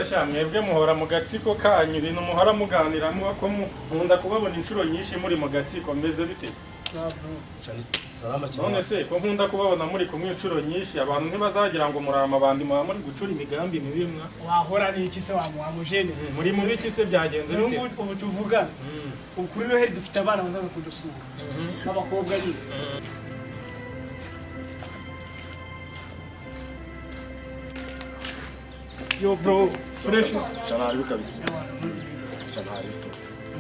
Mwebwe muhora mu gatsiko kanyu ibintu muhora muganiramo ko mukunda kubabona inshuro nyinshi muri mu gatsiko mbeze bite? None se ko nkunda kubabona muri kumwe inshuro nyinshi abantu ntibazagira ngo murama abandi muri gucura imigambi mibimwa. Wahora ni iki se wamujene? Muri mu biki se byagenze bite? Ubu tuvuga ukuri Noheli dufite abana bazaza kudusura n'abakobwa ni Yo bro, fresh Chanari kabisa. Chanari to.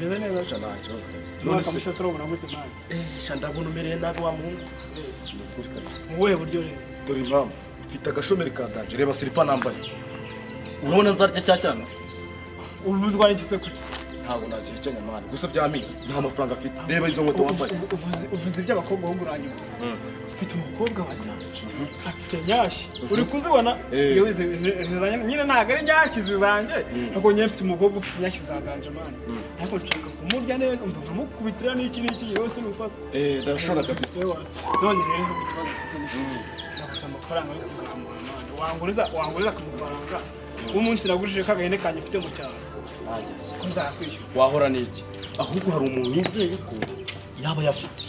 Meze neza Chanari kibazo kabisa. None kamisha soro na gute mani. Shandabona umereye nabi wa muntu. Ni ukuri kabisa. Muwe buryo rero. Dore impamvu mfite agashomeri ka danje reba silipa nambaye. Urabona nzarya cyane se. Ubuzwa n'iki se kuki? Ntabwo nagiye cyanya mani. Gusa byamini nta mafaranga afite. Reba izo nkweto wambaye. Uvuze iby'abakobwa wo nguranyutse. Mfite umukobwa wa danje. Afite nyashi. Uri kuzibona? Yewe zizanye nyine ntago ari nyashi zizanje. Nako nyine mfite umukobwa ufite nyashi za danje mani. Ariko nshaka kumurya neza umva mukubitira n'iki yose n'ufata. Ndashobora kabisa. None rero ikibazo mfite n'iki. Nakusa amafaranga yo kuzamura mani. Wanguriza ku mafaranga. Umunsi nagurishije kagahene kanje mfite mu cyaro. Kuzakwishyura. Wahora n'iki? Ahubwo hari umuntu yizeye ko yaba yafite.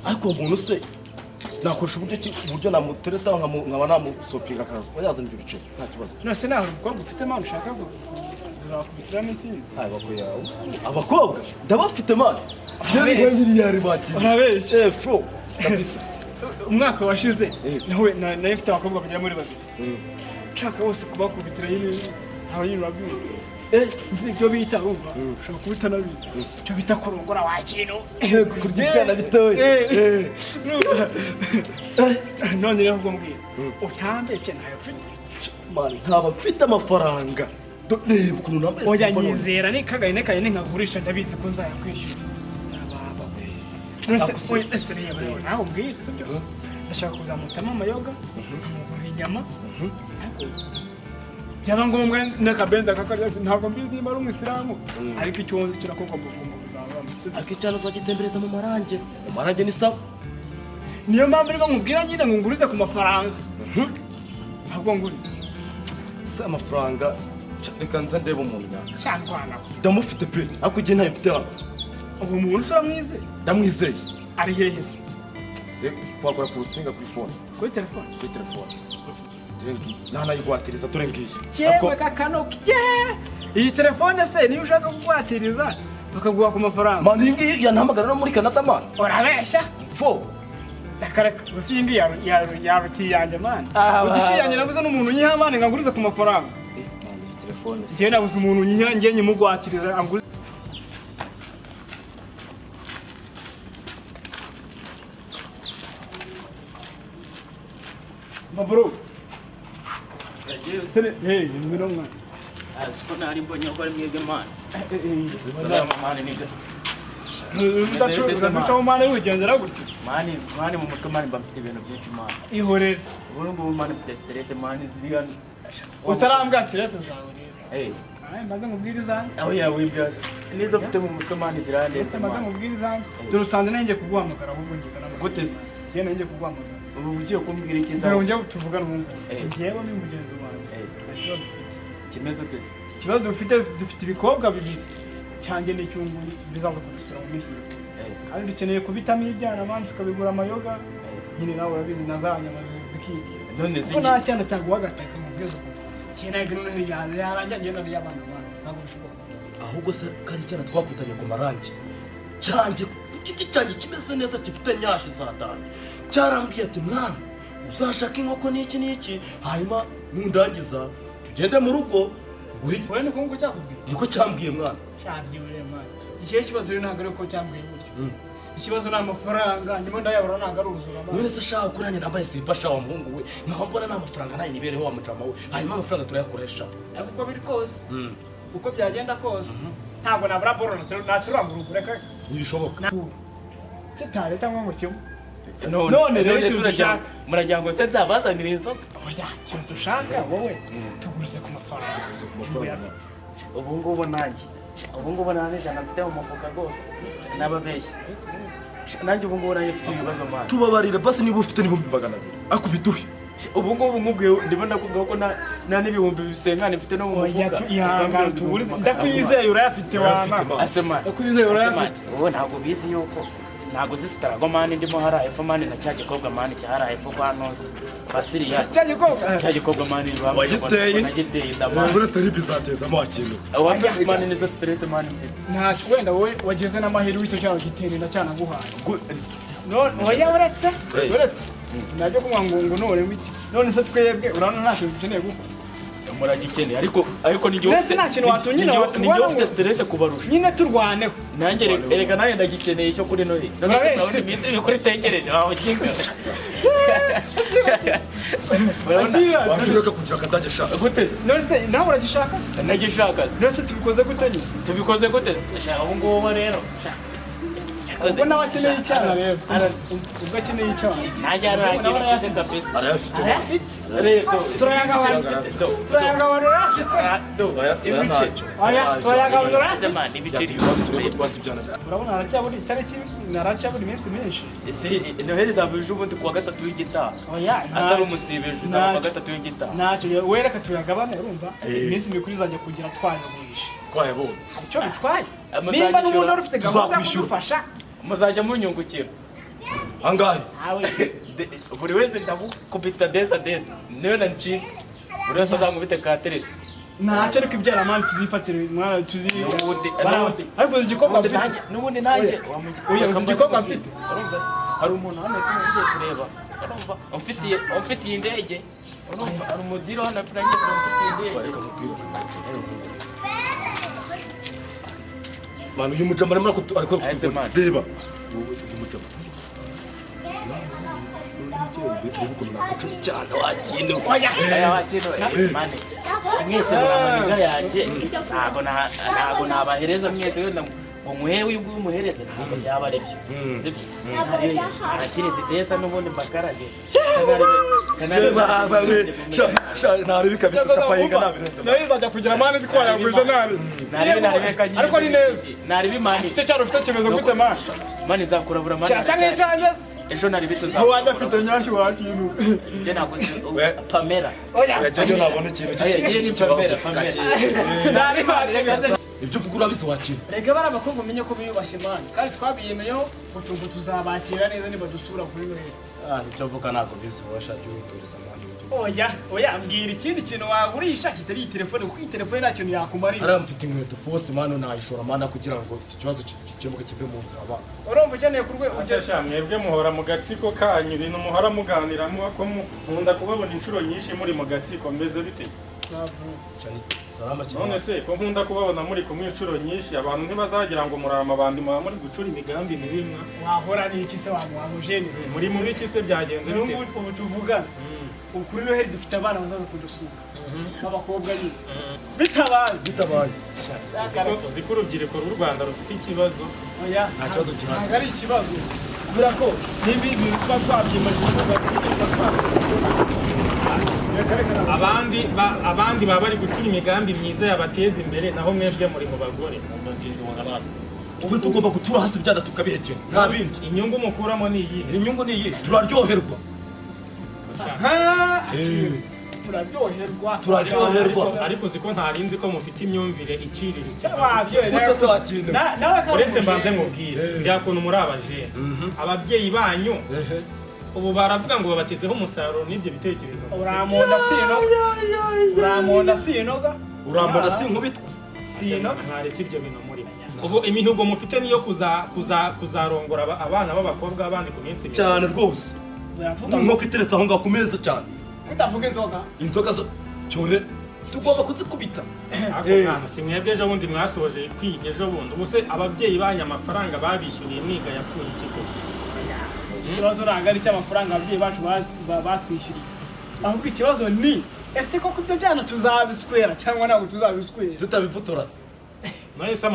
Ariko umuntu se nakoresha uburyo namutereta nkaba namusopinga akazi yazana ibyo bice nta kibazo. Nose naho umukobwa ufite mani ushaka kuzakubitira n'iki? Abako yawe. Abakobwa ndabafite mani. Jeri nk'imiliyari bati. Urabeshye. Fro. Kabisa. Umwaka washize nawe mfite abakobwa kugera muri babiri. Nshaka bose kubakubitira yine aho yine urabwira. Ibyo bita umva ushaka kubita nabi. Cyo bita kurongora wa kintu. Kurya cyane bitoye. None rero ubwo mbwira. Utambeke nayo ufite. Mani ntaba mfite amafaranga. Reba ukuntu nambaye. Oya nyizera ni kagahene kayine nkagurisha ndabizi ko nzayakwishyura. Nose rero nawe ubwira sibyo? Ndashaka kuzamutamo amayoga, nkamugura inyama. Byaba ngombwa n'akabenza kakarya ntabwo mbizi mari umwisilamu ariko icyo kirakorwa mu buzaba. Ariko cyane uzagitembereza mu marange. Mu marange ni sawa. Niyo mpamvu rero nkubwira nyine ngo ngurize ku mafaranga. Ntabwo ngurize. Se amafaranga reka nza ndeba umuntu nyaka. Cyangwana. Ndamufite pe. Ariko igihe ntayo mfite hano. Ubu umuntu usa mwizeye? Ndamwizeye. Ari hehe se? Twakora ku rutsinga kuri phone. Kuri telefone? Kuri telefone. Nana yigwatiriza dore ngiye. Yewe kakanoki. Iyi telefone se niyo ushaka kugwatiriza bakaguha ku mafaranga. Mani ngi yanhamagara no muri Canada man. Urabeshya? Fo. Dakareka gusingi yaruti yanje man. Uti yanje nabuze n'umuntu nyihamane nganguriza ku mafaranga. Mani telefone. Je nabuze umuntu nyihange nyimugwatiriza anguriza. Mabro. Sene, ngiro mwana. Siko nari mbonye ko ari mwebwe mana. Mani niga. Ndacho mwana wigendera gutyo. Mani mu mutwe mani bafite ibintu byinshi mana. Ihorere. Ubu mani mfite stress mani ziriya. Utarambwa stress zawe rero. Maze ngubwiriza. Aho yawe ibyaza. Nizo mfite mu mutwe mani zirandetse. Maze ngubwiriza. Turusanze nenge kuguhamagara ahubwo ngize nabo. Guteze. Je nenge kuguhamagara. Ubu ugiye kumbwira ikiza. Ngiye njya tuvugana n'umuntu. Ngiyewe ni mugenzi wanjye. Kimeze teze. Kibazo dufite ibikobwa bibiri. Cyanjye n'icyungu bizaza kudusura mu minsi. Kandi dukeneye kubitamo ibyana manje tukabigura amayoga. Nyine nawe urabizi nazanya amazikiye. None ko nta cyana cyangwa wagateka mu bwezo ko. Cyena gino Noheli yaranja ngenda y'abana bana. Ntabwo bishoboka. Ahubwo se kandi cyana twakutanye ku marange. Cyanjye igiti cyanjye kimeze neza gifite nyashi za dani. Cyarambwiye ati mwana uzashaka inkoko n'iki hanyuma nundangiza tugende mu rugo guhita. Wewe niko cyakubwiye? Niko cyambwiye mwana. Cyabwiye mwana. Ikihe kibazo rero ntabwo ariko cyambwiye buryo. Ikibazo na amafaranga ndimo ndayabura ntabwo aruzura mwana. None se shaka kuranye nambaye silipa shawa muhungu we nkaho mbona nta mafaranga nayo nibereho wa mucama we hanyuma amafaranga turayakoresha. Ariko uko biri kose uko byagenda kose ntabwo nabura boro natura mu rugo reka ntibishoboka. Kitare cyangwa mu kigo. None rero muragira ngo se nzabazanira inzoga. Oya cyo dushaka wowe tugurize ku mafaranga. Ubu ngubu nanjye ijana mfite mu mufuka rwose n'ababeshya. Nanjye ubu ngubu nanjye mfite ibibazo mwana. Tubabarire basi niba ufite n'ibihumbi 200 akubiduhe. ubu ngubu nkubwiye ndibona kuvuga ko na n'ibihumbi bisenkane mfite no mu mufuka ihangana tuburi ndakwizeye urayafite wana asema ndakwizeye urayafite wowe ntabwo bizi yuko ntabwo zisitarago mani ndimo hara epfo mani na cya gikobwa mani cyahara epfo kwa noze basiriya cya gikobwa mani wagiteye ndamani uretse ari bizatezamo akintu wambe mani nizo stress mani nta wenda wowe wageze n'amahirwe icyo cyaro gitera ndacyanaguhaye oya uretse najya kumwa ngo none wiki none se twebwe urabona nta kintu dukeneye gukora muragikeneye ariko ni gihe nta kintu watunyina ni gihe ufite stress kubarusha nyine turwaneho nanjye erega nawe ndagikeneye cyo kuri none none iminsi bikuri tekereje aho kinga watureka kugira akadage shaka guteze none se nawe uragishaka nagishaka none se tubikoze gute nyine tubikoze gute shaka ubu ngubu rero ubwo nawe akeneye icyana rero ubwo akeneye icyana najya arayafite kabisa arayafite rero turayagabanura sema n'ibiceri urabona aracyabura iminsi myinshi noheli zabuje ubundi kuwa gatatu w'igitaha atari umusibeje uzaba kuwa gatatu w'igitaha ntacyo wereka tuyagabane urumva iminsi mikuru izajya kugira twayagurisha twayabonye icyo bitwaye nimba n'ubundi wari ufite gahunda yo kudufasha muzajya munyungukira angahe buri wese ndamukubita desa niwe nancika buri wese azamubite ka teresi ntacyo ariko ibyaramani tuzifatira mwana ariko uzi igikobwa mfite n'ubundi nanjye uzi igikobwa mfite hari umuntu hano tugiye kureba umfitiye indege hari umudiri hano umfitiye indege manu uyu mujama arimo ariko reba mwese muramuniga yanjye ntago nabahereza mwese wenda ngo muhewe uyu nguyu umuhereze ntabwo byaba ari byo arakiriza idesa n'ubundi mbakarage ntarebi kabisa capayenga nabirenze nawe izajya kugira mani ko wayagwiza nabi ariko ni neza naribi mani icyo cyaro ufite kimeze gute mani mani nzakurabura mani cyasa nk'icyanjye ejo nari bitu aho wadafite nyashi wakintu je naguze Pamela yajyayo nabona ikintu Pamela nari mani ibyo uvuga urabizi wakira rega bari abakobwa umenye ko biyubashye mani kandi twabiyemeyeho utuntu tuzabakira neza niba dusura kuri noheli ibyo uvuga ntabwo bizi washaka uruturiza mani oya mbwira ikindi kintu wagurisha kitari iyi telefone kuko iyi telefone nta kintu yakumarira ariya mfite inkweto fose mani nayishora mani kugira ngo iki kibazo gikemuke kive mu nzira abana urumva ukeneye ku rwego ugera mwebwe muhora mu gatsiko kanyu ibintu muhora muganiramo ko nkunda kubabona inshuro nyinshi muri mu gatsiko mbeze bite none se ko nkunda kubabona muri kumwe inshuro nyinshi abantu ntibazagira ngo muri amabandi muba muri gucura imigambi mibimwa wahora n'iki se wamujene muri muri iki se byagenze bite ubu tuvugana kuri noheli dufite abana bazaza kudusura abakobwa nyine bitabaye uzi ko urubyiruko rw'u Rwanda rufite ikibazo nta kibazo gihari ntabwo ari ikibazo kubera ko niba ibintu tuba twabyimaje abandi baba bari gucura imigambi myiza yabateza imbere naho mwebwe muri mu bagore twe tugomba gutura hasi byana tukabihekera nta bindi inyungu mukuramo ni iyi inyungu ni iyi turaryoherwa turaryoherwa ariko uzi ko ntarinzi ko mufite imyumvire iciriritse uretse mbanze mubwire byakuntu muri abajene ababyeyi banyu ubu baravuga ngo babatezeho umusaruro n'ibyo bitekerezo uramonda sinoga urambona sinkubitwa ntaretse ibyo bintu muri ubu imihigo mufite niyo kuzarongora abana b'abakobwa abandi ku minsi cyane rwose nk'uko iteretse aho ngaho ku meza cyane kutavuga inzoga zo cyore tugomba kuzikubita si mwebwe ejo bundi mwasoje kwiga ejo bundi ubu se ababyeyi banyu amafaranga babishyuriye mwiga yapfuye ikigo ikibazo ntabwo ari icy'amafaranga ababyeyi bacu batwishyuriye ahubwo ikibazo ni ese koko ibyo byana tuzabiswera cyangwa ntabwo tuzabiswera tutabifotora se mwese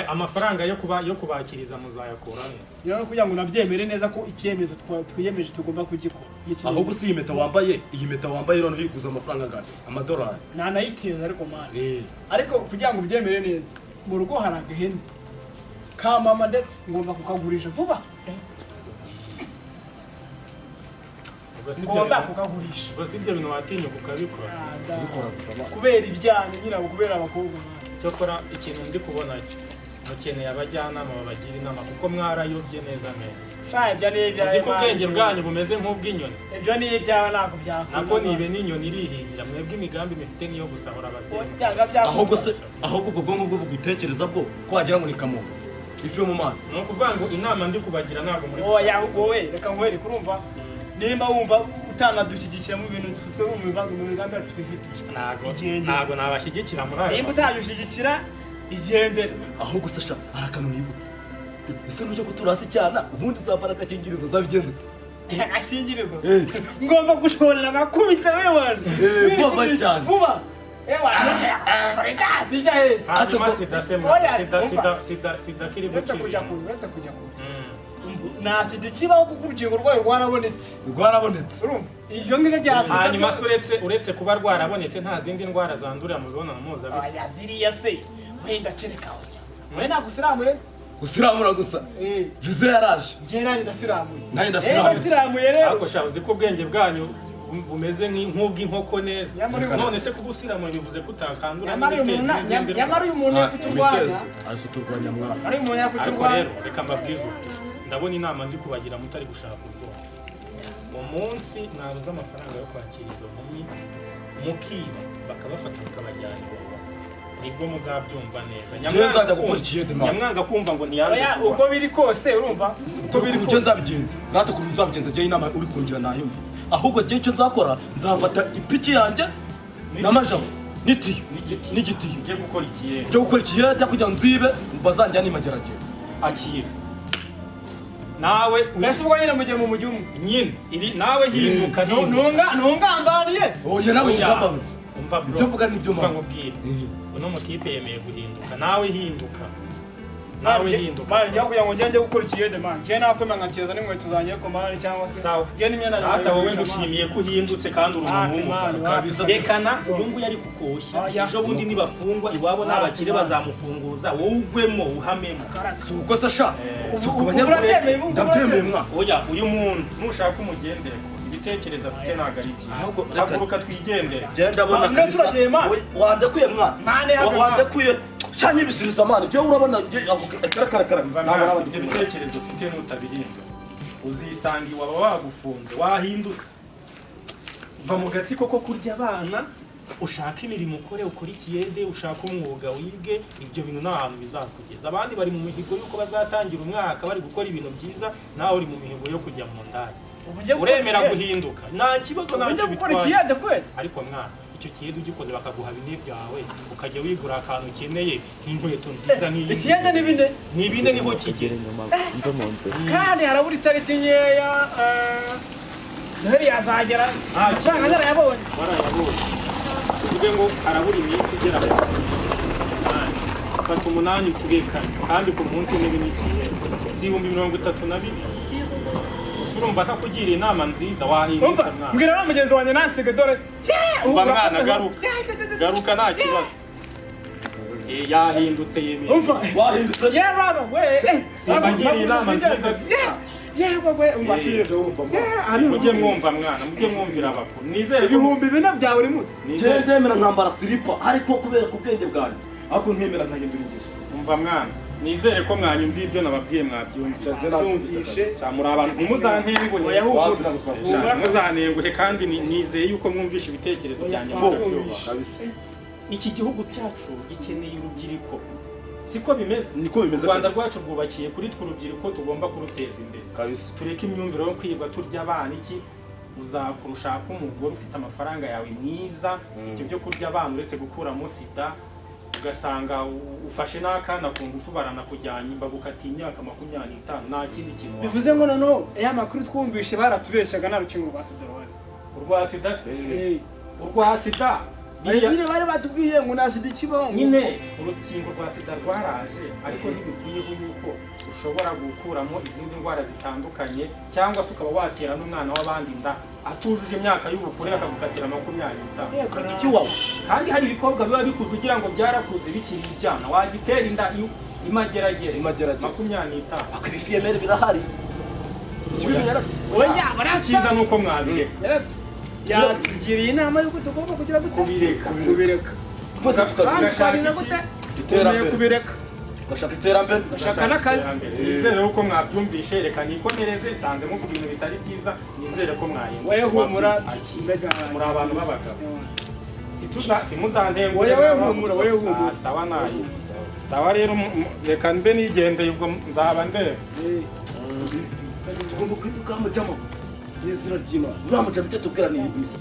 amafaranga yo kubakiriza muzayakurahe rero kugira ngo nabyemere neza ko icyemezo twiyemeje tugomba kugikora ahubwo si iyi mpeta wambaye noneho yiguza amafaranga angana amadolari ntanayiteza ariko mani ariko kugira ngo ubyemere neza mu rugo hari agahene ka mama ndetse ngomba kukagurisha vuba ngomba kukagurisha ubwo si ibyo bintu watinyuka ukabikora Bikora gusa kubera ibyanyu nyine kubera abakobwa cyokora ikintu ndi kubona cyo mukeneye abajyanama babagira inama kuko mwarayobye neza ibyo ni ibyawe uzi ko ubwenge bwanyu bumeze nk'ubw'inyoni ibyo ni ibyawe ntabwo byakunda nako nibe n'inyoni irihingira mwebwe imigambi mifite niyo gusahura ababyeyi ahubwo ubwo bwonko bwo bugutekereza bwo ko wagira ngo ni kamongo ifi yo mu mazi ni ukuvuga ngo inama ndi kubagira ntabwo muri wowe reka nkwereke urumva nimba wumva utanadushyigikira mu bintu dufitwe mu migambi yacu twifite ntabwo nabashyigikira muri ayo nimba utajushyigikira igendere ahubwo se sha hari akantu nibutse ese nujya gutura hasi cyane ubundi uzafara agakingirizo zabigenza ute akingirizo ngomba gushorera ngakubita wewe vuba cyane vuba ewa sija sida kiri bose kujya nasida kibaho kuko urukingo rwayo rwarabonetse urumva iyo ngire byasida hanyuma uretse kuba rwarabonetse nta zindi ndwara zandurira mu mibonano mpuzabitsina ziriya se wenda kerekaho we nagusiramuye gusiramura gusa vize yaraje njye nanjye ndasiramuye nanjye ndasiramuye rero ariko sha uzi ko ubwenge bwanyu bumeze nk'ubw'inkoko neza none se kugusiramura bivuze ko utakandura nyamara uyu muntu yakuturwanya aje turwanya mwana ari umuntu ariko yakuturwanya rero reka mbabwize ndabona inama ndi kubagira mutari gushaka uzumva mu munsi mwabuze amafaranga yo kwakira izo nkumi mukiba bakabafata bakabajyana iwawa nibwo muzabyumva neza nyamwanga kumva ngo ntiyanze uko biri kose urumva uko biri kose nzabigenza rata kuntu nzabigenza je inama uri kungira nayumvise ahubwo je icyo nzakora nzafata ipiki yanjye n'amajabo n'itiyo n'igitiyo ngiye gukora ikiyede kugira nzibe bazanjya n'imageragere akira nawe mbese ubwo nyine mugiye mu mujyi umwe nyine iri nawe hinduka ntungambaniye oya nawe ngambane umva bro ibyo mvuga nibyo mva ngubwire uno mutipe yemeye guhinduka nawe hinduka mani njya kugira ngo njye gukora ikiyede mani njye nakwemera nkakeza n'inkweto zanjye ko mani cyangwa se njye n'imyenda yanjye hata wowe ngushimiye ko uhindutse kandi uri umuntu w'umugabo rekana uyu nguyu ari kukoshya ejo bundi nibafungwa iwabo n'abakire bazamufunguza wowe ugwemo uhamemo si uko se sha si uko banyabwenge ndabyemeye mwa oya uyu muntu nushaka umugendere ibitekerezo afite ntabwo ari byiza haguruka twigendere genda bona kabisa wandekuye mwana wandekuye cyane ibisiriza mwana byo urabona karakara ibyo bitekerezo ufite n'utabirinda uzisanga iwaba wagufunze wahindutse va mu gatsiko ko kurya abana ushaka imirimo ukore ukora ikiyede ushaka umwuga wige ibyo bintu nta hantu bizakugeza abandi bari mu mihigo yuko bazatangira umwaka bari gukora ibintu byiza nawe uri mu mihigo yo kujya mu ndaya uremera guhinduka nta kibazo ntacyo bitwaye ariko mwana icyo kiyede ugikoze bakaguha bine byawe ukajya wigura akantu ukeneye nk'inkweto nziza nk'iyi ikiyede ni bine niho kigeze kandi harabura itariki nkeya noheli yazagera amafaranga narayabonye tuvuge ngo harabura iminsi igera fata 8 kubekana kandi ku munsi n'ibiniki si 32,000 urumva atakugira inama nziza wahinduka mwana mbwira wa mugenzi wanjye nansige dore umva mwana garuka nta kibazo yahindutse yemeye wahindutse baba we simbagira inama nziza we umbakire mujye mwumva mwana mujye mwumvira abakuru nizere ibihumbi bine bya buri muti ndemera nkambara silipa ariko kubera ku bwenge bwanjye ariko nkemera nkahindura ingeso umva mwana nizere ko mwanyumva ibyo nababwiye mwabyumvise muri abantu ntimuzantenguhe muzantenguhe kandi nizeye yuko mwumvisha ibitekerezo byanjye iki gihugu cyacu gikeneye urubyiruko siko bimeze u Rwanda rwacu rwubakiye kuri twe urubyiruko tugomba kuruteza imbere tureke imyumvire yo kwirwa turya abana iki uzakurushaka umugore ufite amafaranga yawe mwiza ibyo byo kurya abana uretse gukuramo sida ugasanga ufashe n'akana ku ngufu baranakujyanye bagukatiye imyaka 25 nta kindi kintu bivuze ngo noneho aya makuru twumvishe baratubeshyaga nta rukingo rwa sida ruhari urwa sida se urwa sida nyine bari batubwiye ngo nta sida ikibaho nyine urukingo rwa sida rwaraje ariko ntibikwiye yuko ushobora gukuramo izindi ndwara zitandukanye cyangwa se ukaba watera n'umwana w'abandi inda atujuje imyaka y'ubukure akagukatira 25 kandi hari ibikobwa biba bikuze ugira ngo byarakuze bikiri ibyana wagitera inda imageragere 25 akabifiyemere birahari oya baratsa cyiza nuko mwabireka yaratse yatugiriye inama yuko tugomba kugira gute kubireka twese kandi tukabireka twarina gute iterambere kubireka gashaka iterambere gashaka n'akazi nizere ko mwabyumvishe reka nikomereze nsanze muvuga ibintu bitari byiza nizere ko mwayumva wowe humura muri abantu b'abagabo simuzantenguhe wowe humura sawa nayo sawa rero reka mbe nigendeye ubwo nzaba ndeba tugomba kwibuka amajyamo y'izina ry'Imana nta mujya bitatu bwira ni ibisi